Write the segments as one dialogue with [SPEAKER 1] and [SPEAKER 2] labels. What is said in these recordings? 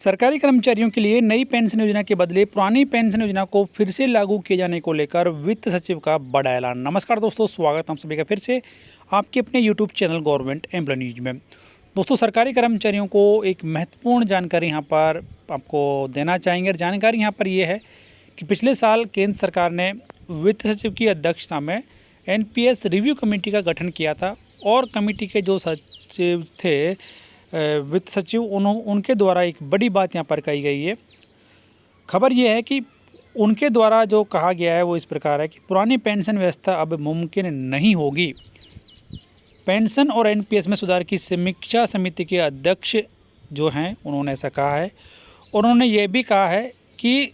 [SPEAKER 1] सरकारी कर्मचारियों के लिए नई पेंशन योजना के बदले पुरानी पेंशन योजना को फिर से लागू किए जाने को लेकर वित्त सचिव का बड़ा ऐलान। नमस्कार दोस्तों, स्वागत हम सभी का फिर से आपके अपने YouTube channel government employ news में। दोस्तों, सरकारी कर्मचारियों को एक महत्वपूर्ण जानकारी यहाँ पर आपको देना चाहेंगे। और जानकारी यहाँ पर ये है कि पिछले साल केंद्र सरकार ने वित्त सचिव की अध्यक्षता में NPS रिव्यू कमेटी का गठन किया था और कमेटी के जो सचिव थे वित्त सचिव उनके द्वारा एक बड़ी बात यहाँ पर कही गई है। खबर ये है कि उनके द्वारा जो कहा गया है वो इस प्रकार है कि पुरानी पेंशन व्यवस्था अब मुमकिन नहीं होगी। पेंशन और NPS में सुधार की समीक्षा समिति के अध्यक्ष जो हैं उन्होंने ऐसा कहा है। और उन्होंने ये भी कहा है कि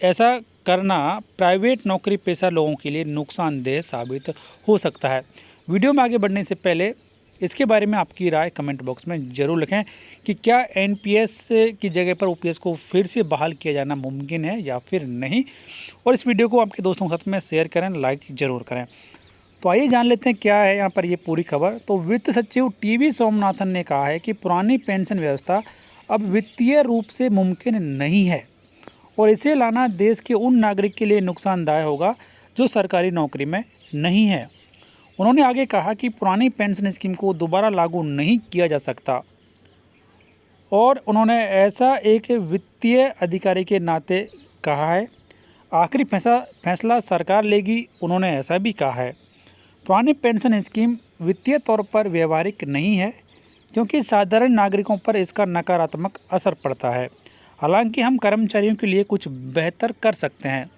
[SPEAKER 1] ऐसा करना प्राइवेट नौकरी पेशा लोगों के लिए नुकसानदेह साबित हो सकता है। वीडियो में आगे बढ़ने से पहले इसके बारे में आपकी राय कमेंट बॉक्स में ज़रूर लिखें कि क्या NPS की जगह पर OPS को फिर से बहाल किया जाना मुमकिन है या फिर नहीं। और इस वीडियो को आपके दोस्तों के साथ में शेयर करें, लाइक ज़रूर करें। तो आइए जान लेते हैं क्या है यहाँ पर ये पूरी खबर। तो वित्त सचिव TV सोमनाथन ने कहा है कि पुरानी पेंशन व्यवस्था अब वित्तीय रूप से मुमकिन नहीं है और इसे लाना देश के उन नागरिक के लिए नुकसानदायक होगा जो सरकारी नौकरी में नहीं है। उन्होंने आगे कहा कि पुरानी पेंशन स्कीम को दोबारा लागू नहीं किया जा सकता और उन्होंने ऐसा एक वित्तीय अधिकारी के नाते कहा है। आखिरी फैसला सरकार लेगी, उन्होंने ऐसा भी कहा है। पुरानी पेंशन स्कीम वित्तीय तौर पर व्यवहारिक नहीं है क्योंकि साधारण नागरिकों पर इसका नकारात्मक असर पड़ता है। हालांकि हम कर्मचारियों के लिए कुछ बेहतर कर सकते हैं।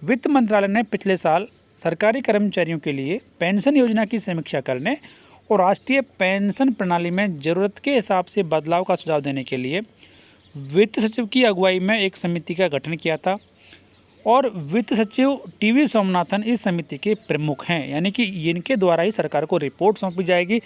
[SPEAKER 1] वित्त मंत्रालय ने पिछले साल सरकारी कर्मचारियों के लिए पेंशन योजना की समीक्षा करने और राष्ट्रीय पेंशन प्रणाली में ज़रूरत के हिसाब से बदलाव का सुझाव देने के लिए वित्त सचिव की अगुवाई में एक समिति का गठन किया था और वित्त सचिव TV सोमनाथन इस समिति के प्रमुख हैं। यानी कि इनके द्वारा ही सरकार को रिपोर्ट सौंपी जाएगी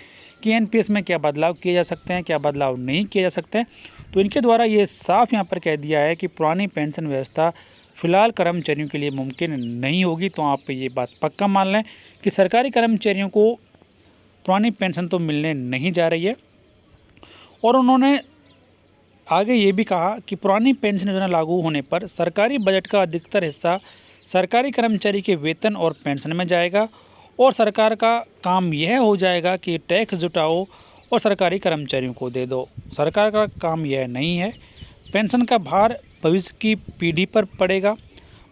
[SPEAKER 1] कि NPS में क्या बदलाव किए जा सकते हैं, क्या बदलाव नहीं किए जा सकते हैं। तो इनके द्वारा ये साफ यहाँ पर कह दिया है कि पुरानी पेंशन व्यवस्था फ़िलहाल कर्मचारियों के लिए मुमकिन नहीं होगी। तो आप ये बात पक्का मान लें कि सरकारी कर्मचारियों को पुरानी पेंशन तो मिलने नहीं जा रही है। और उन्होंने आगे ये भी कहा कि पुरानी पेंशन योजना लागू होने पर सरकारी बजट का अधिकतर हिस्सा सरकारी कर्मचारी के वेतन और पेंशन में जाएगा और सरकार का काम यह हो जाएगा कि टैक्स जुटाओ और सरकारी कर्मचारियों को दे दो। सरकार का काम यह नहीं है। पेंशन का भार भविष्य की पीढ़ी पर पड़ेगा,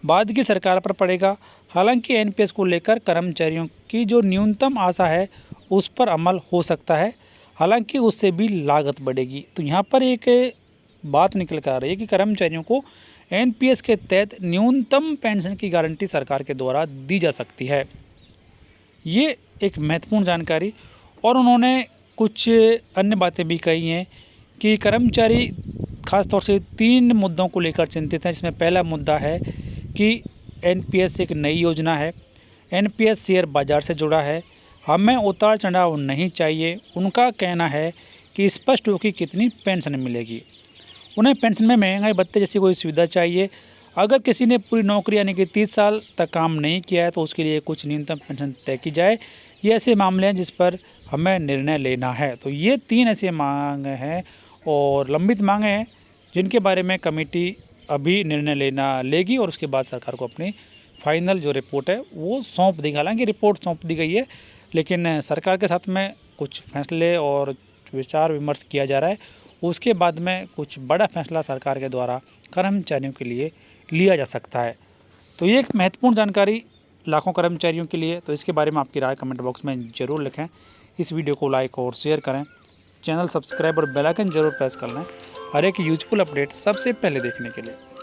[SPEAKER 1] बाद की सरकार पर पड़ेगा। हालांकि NPS को लेकर कर्मचारियों की जो न्यूनतम आशा है उस पर अमल हो सकता है, हालांकि उससे भी लागत बढ़ेगी। तो यहाँ पर एक बात निकल कर आ रही है कि कर्मचारियों को NPS के तहत न्यूनतम पेंशन की गारंटी सरकार के द्वारा दी जा सकती है। ये एक महत्वपूर्ण जानकारी। और उन्होंने कुछ अन्य बातें भी कही हैं कि कर्मचारी खासतौर से 3 मुद्दों को लेकर चिंतित हैं, जिसमें पहला मुद्दा है कि NPS एक नई योजना है, NPS शेयर बाज़ार से जुड़ा है, हमें उतार चढ़ाव नहीं चाहिए। उनका कहना है कि स्पष्ट हो कि कितनी पेंशन मिलेगी। उन्हें पेंशन में महंगाई भत्ते जैसी कोई सुविधा चाहिए। अगर किसी ने पूरी नौकरी यानी कि 30 साल तक काम नहीं किया है तो उसके लिए कुछ न्यूनतम पेंशन तय की जाए। ये ऐसे मामले हैं जिस पर हमें निर्णय लेना है। तो ये 3 ऐसे मांग हैं और लंबित मांगें हैं जिनके बारे में कमेटी अभी निर्णय लेगी और उसके बाद सरकार को अपनी फाइनल जो रिपोर्ट है वो सौंप देगी। हालांकि रिपोर्ट सौंप दी गई है, लेकिन सरकार के साथ में कुछ फैसले और विचार विमर्श किया जा रहा है। उसके बाद में कुछ बड़ा फैसला सरकार के द्वारा कर्मचारियों के लिए लिया जा सकता है। तो ये एक महत्वपूर्ण जानकारी लाखों कर्मचारियों के लिए। तो इसके बारे में आपकी राय कमेंट बॉक्स में ज़रूर लिखें। इस वीडियो को लाइक और शेयर करें, चैनल सब्सक्राइब और बेल आइकन जरूर प्रेस कर लें हर एक यूजफुल अपडेट सबसे पहले देखने के लिए।